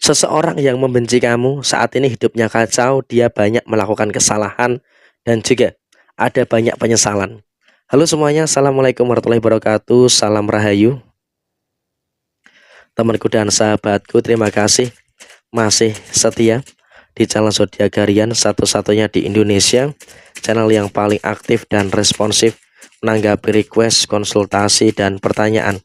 Seseorang yang membenci kamu saat ini hidupnya kacau, dia banyak melakukan kesalahan dan juga ada banyak penyesalan. Halo semuanya, assalamualaikum warahmatullahi wabarakatuh. Salam Rahayu, temanku dan sahabatku. Terima kasih masih setia di channel Zodiak Harian, satu-satunya di Indonesia, channel yang paling aktif dan responsif menanggapi request, konsultasi, dan pertanyaan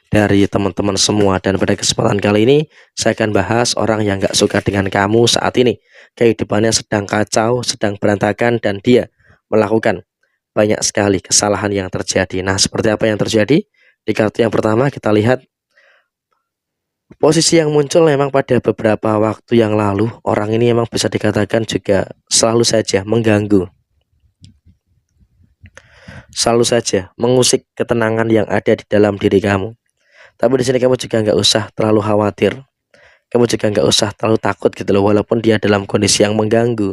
dari teman-teman semua. Dan pada kesempatan kali ini saya akan bahas orang yang gak suka dengan kamu saat ini. Kehidupannya sedang kacau, sedang berantakan, dan dia melakukan banyak sekali kesalahan yang terjadi. Nah, seperti apa yang terjadi? Di kartu yang pertama kita lihat posisi yang muncul memang pada beberapa waktu yang lalu. Orang ini memang bisa dikatakan juga selalu saja mengganggu, selalu saja mengusik ketenangan yang ada di dalam diri kamu. Tapi di sini kamu juga nggak usah terlalu khawatir, kamu juga nggak usah terlalu takut gitu loh. Walaupun dia dalam kondisi yang mengganggu,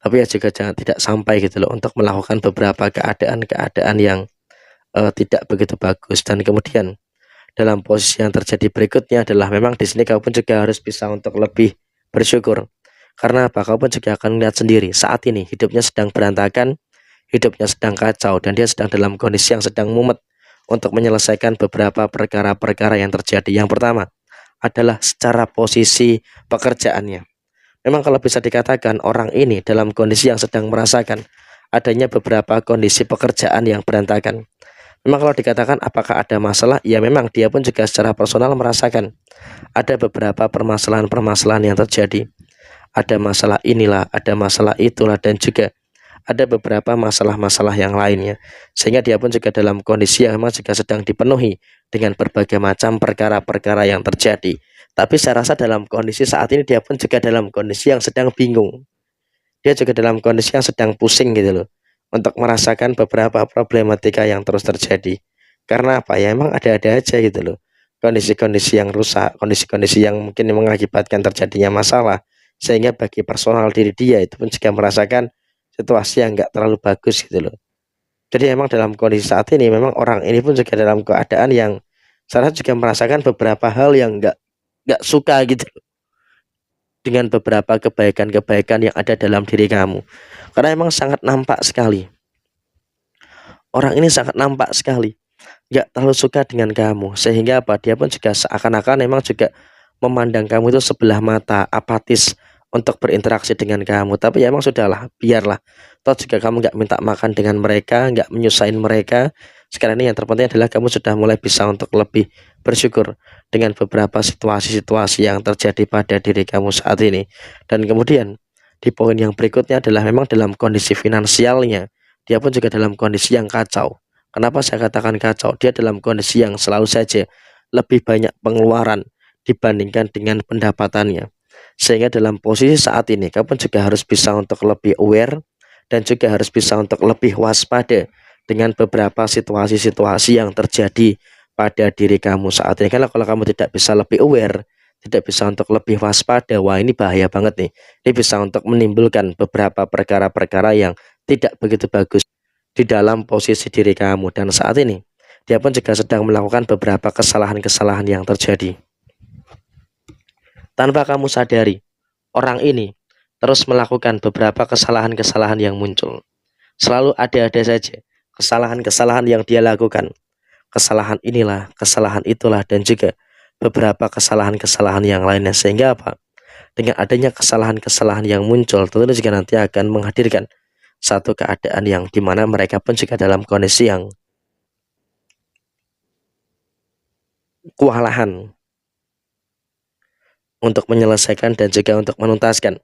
tapi ya juga jangan tidak sampai gitu loh untuk melakukan beberapa keadaan-keadaan yang tidak begitu bagus. Dan kemudian dalam posisi yang terjadi berikutnya adalah memang di sini kamu pun juga harus bisa untuk lebih bersyukur. Karena apa? Kamu pun juga akan melihat sendiri saat ini hidupnya sedang berantakan, hidupnya sedang kacau, dan dia sedang dalam kondisi yang sedang mumet untuk menyelesaikan beberapa perkara-perkara yang terjadi. Yang pertama adalah secara posisi pekerjaannya. Memang kalau bisa dikatakan orang ini dalam kondisi yang sedang merasakan adanya beberapa kondisi pekerjaan yang berantakan. Memang kalau dikatakan apakah ada masalah, ya memang dia pun juga secara personal merasakan ada beberapa permasalahan-permasalahan yang terjadi. Ada masalah inilah, ada masalah itulah, dan juga ada beberapa masalah-masalah yang lainnya. Sehingga dia pun juga dalam kondisi yang memang juga sedang dipenuhi dengan berbagai macam perkara-perkara yang terjadi. Tapi saya rasa dalam kondisi saat ini dia pun juga dalam kondisi yang sedang bingung. Dia juga dalam kondisi yang sedang pusing gitu loh, untuk merasakan beberapa problematika yang terus terjadi. Karena apa ya, emang ada-ada aja gitu loh kondisi-kondisi yang rusak, kondisi-kondisi yang mungkin mengakibatkan terjadinya masalah, sehingga bagi personal diri dia itu pun juga merasakan situasi yang enggak terlalu bagus gitu loh. Jadi memang dalam kondisi saat ini memang orang ini pun juga dalam keadaan yang saya juga merasakan beberapa hal yang enggak suka gitu dengan beberapa kebaikan-kebaikan yang ada dalam diri kamu. Karena emang sangat nampak sekali, orang ini sangat nampak sekali nggak terlalu suka dengan kamu. Sehingga apa, dia pun juga seakan-akan memang juga memandang kamu itu sebelah mata, apatis untuk berinteraksi dengan kamu. Tapi ya emang sudahlah, biarlah, toh juga kamu nggak minta makan dengan mereka, nggak menyusahin mereka. Sekarang ini yang terpenting adalah kamu sudah mulai bisa untuk lebih bersyukur dengan beberapa situasi-situasi yang terjadi pada diri kamu saat ini. Dan kemudian di poin yang berikutnya adalah memang dalam kondisi finansialnya dia pun juga dalam kondisi yang kacau. Kenapa saya katakan kacau? Dia dalam kondisi yang selalu saja lebih banyak pengeluaran dibandingkan dengan pendapatannya. Sehingga dalam posisi saat ini kamu juga harus bisa untuk lebih aware dan juga harus bisa untuk lebih waspada dengan beberapa situasi-situasi yang terjadi pada diri kamu saat ini. Karena kalau kamu tidak bisa lebih aware, tidak bisa untuk lebih waspada, wah ini bahaya banget nih. Ini bisa untuk menimbulkan beberapa perkara-perkara yang tidak begitu bagus di dalam posisi diri kamu. Dan saat ini dia pun juga sedang melakukan beberapa kesalahan-kesalahan yang terjadi tanpa kamu sadari. Orang ini terus melakukan beberapa kesalahan-kesalahan yang muncul. Selalu ada-ada saja kesalahan-kesalahan yang dia lakukan. Kesalahan inilah, kesalahan itulah, dan juga beberapa kesalahan-kesalahan yang lainnya. Sehingga apa? Dengan adanya kesalahan-kesalahan yang muncul, tentunya juga nanti akan menghadirkan satu keadaan yang dimana mereka pun juga dalam kondisi yang kewalahan untuk menyelesaikan dan juga untuk menuntaskan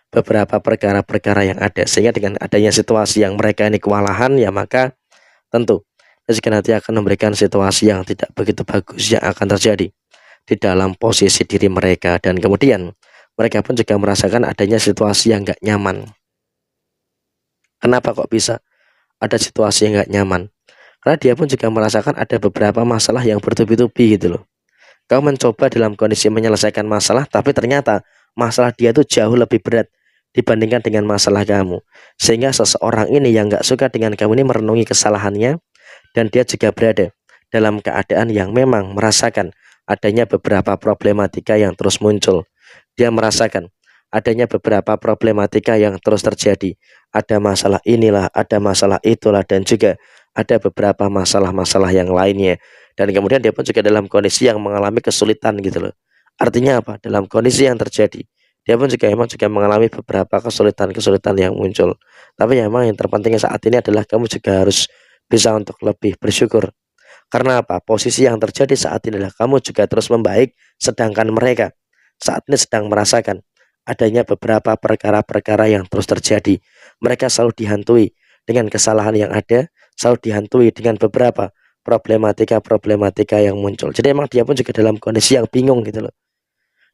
beberapa perkara-perkara yang ada. Sehingga dengan adanya situasi yang mereka ini kewalahan, ya maka tentu juga nanti akan memberikan situasi yang tidak begitu bagus yang akan terjadi di dalam posisi diri mereka. Dan kemudian mereka pun juga merasakan adanya situasi yang gak nyaman. Kenapa kok bisa ada situasi yang gak nyaman? Karena dia pun juga merasakan ada beberapa masalah yang bertubi-tubi gitu loh. Kau mencoba dalam kondisi menyelesaikan masalah, tapi ternyata masalah dia tuh jauh lebih berat dibandingkan dengan masalah kamu. Sehingga seseorang ini yang gak suka dengan kamu ini merenungi kesalahannya, dan dia juga berada dalam keadaan yang memang merasakan adanya beberapa problematika yang terus muncul dia merasakan adanya beberapa problematika yang terus terjadi. Ada masalah inilah, ada masalah itulah, dan juga ada beberapa masalah-masalah yang lainnya. Dan kemudian dia pun juga dalam kondisi yang mengalami kesulitan gitu loh. Artinya apa? Dalam kondisi yang terjadi, dia pun juga emang juga mengalami beberapa kesulitan-kesulitan yang muncul. Tapi memang yang terpenting saat ini adalah kamu juga harus bisa untuk lebih bersyukur. Karena apa? Posisi yang terjadi saat ini adalah kamu juga terus membaik, sedangkan mereka saat ini sedang merasakan adanya beberapa perkara-perkara yang terus terjadi. Mereka selalu dihantui dengan kesalahan yang ada, selalu dihantui dengan beberapa problematika-problematika yang muncul. Jadi emang dia pun juga dalam kondisi yang bingung gitu loh.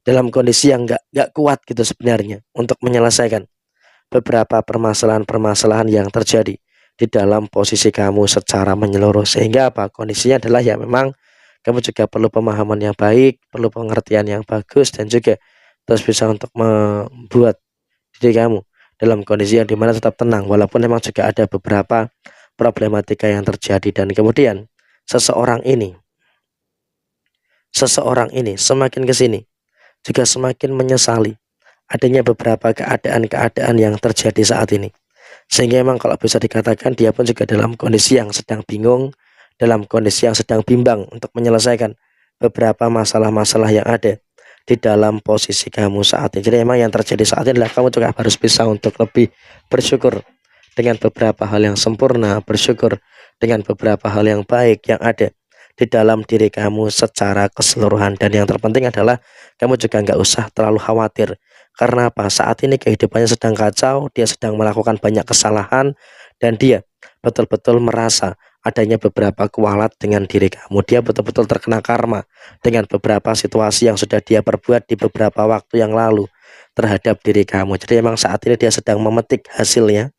Dalam kondisi yang nggak kuat gitu sebenarnya untuk menyelesaikan beberapa permasalahan-permasalahan yang terjadi di dalam posisi kamu secara menyeluruh. Sehingga apa? Kondisinya adalah ya memang kamu juga perlu pemahaman yang baik, perlu pengertian yang bagus, dan juga terus bisa untuk membuat diri kamu dalam kondisi yang dimana tetap tenang walaupun memang juga ada beberapa problematika yang terjadi. Dan kemudian seseorang ini semakin kesini juga semakin menyesali adanya beberapa keadaan-keadaan yang terjadi saat ini. Sehingga memang kalau bisa dikatakan dia pun juga dalam kondisi yang sedang bingung, dalam kondisi yang sedang bimbang untuk menyelesaikan beberapa masalah-masalah yang ada di dalam posisi kamu saat ini. Jadi memang yang terjadi saat ini adalah kamu juga harus bisa untuk lebih bersyukur dengan beberapa hal yang sempurna, bersyukur dengan beberapa hal yang baik yang ada di dalam diri kamu secara keseluruhan. Dan yang terpenting adalah kamu juga nggak usah terlalu khawatir. Karena apa? Saat ini kehidupannya sedang kacau, dia sedang melakukan banyak kesalahan, dan dia betul-betul merasa adanya beberapa kualat dengan diri kamu. Dia betul-betul terkena karma dengan beberapa situasi yang sudah dia perbuat di beberapa waktu yang lalu terhadap diri kamu. Jadi memang saat ini dia sedang memetik hasilnya,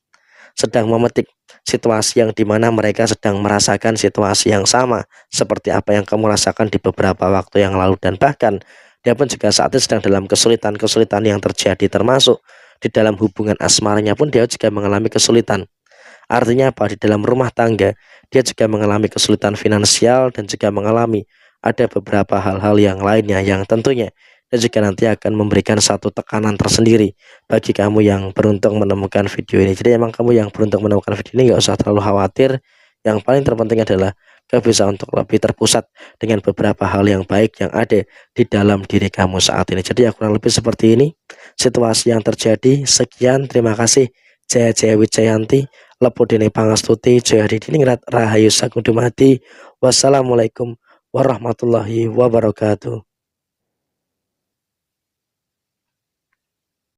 sedang memetik situasi yang dimana mereka sedang merasakan situasi yang sama seperti apa yang kamu rasakan di beberapa waktu yang lalu. Dan bahkan dia pun juga saat ini sedang dalam kesulitan-kesulitan yang terjadi, termasuk di dalam hubungan asmaranya pun dia juga mengalami kesulitan. Artinya apa? Di dalam rumah tangga dia juga mengalami kesulitan finansial, dan juga mengalami ada beberapa hal-hal yang lainnya yang tentunya dan juga nanti akan memberikan satu tekanan tersendiri bagi kamu yang beruntung menemukan video ini. Jadi emang kamu yang beruntung menemukan video ini nggak usah terlalu khawatir. Yang paling terpenting adalah kamu bisa untuk lebih terpusat dengan beberapa hal yang baik yang ada di dalam diri kamu saat ini. Jadi ya kurang lebih seperti ini situasi yang terjadi. Sekian, terima kasih. Jaya Jaya Wijayanti, Lepo Dene Pangastuti, Jaya Diningrat, Rahayu Sagung Dumadi. Wassalamualaikum warahmatullahi wabarakatuh.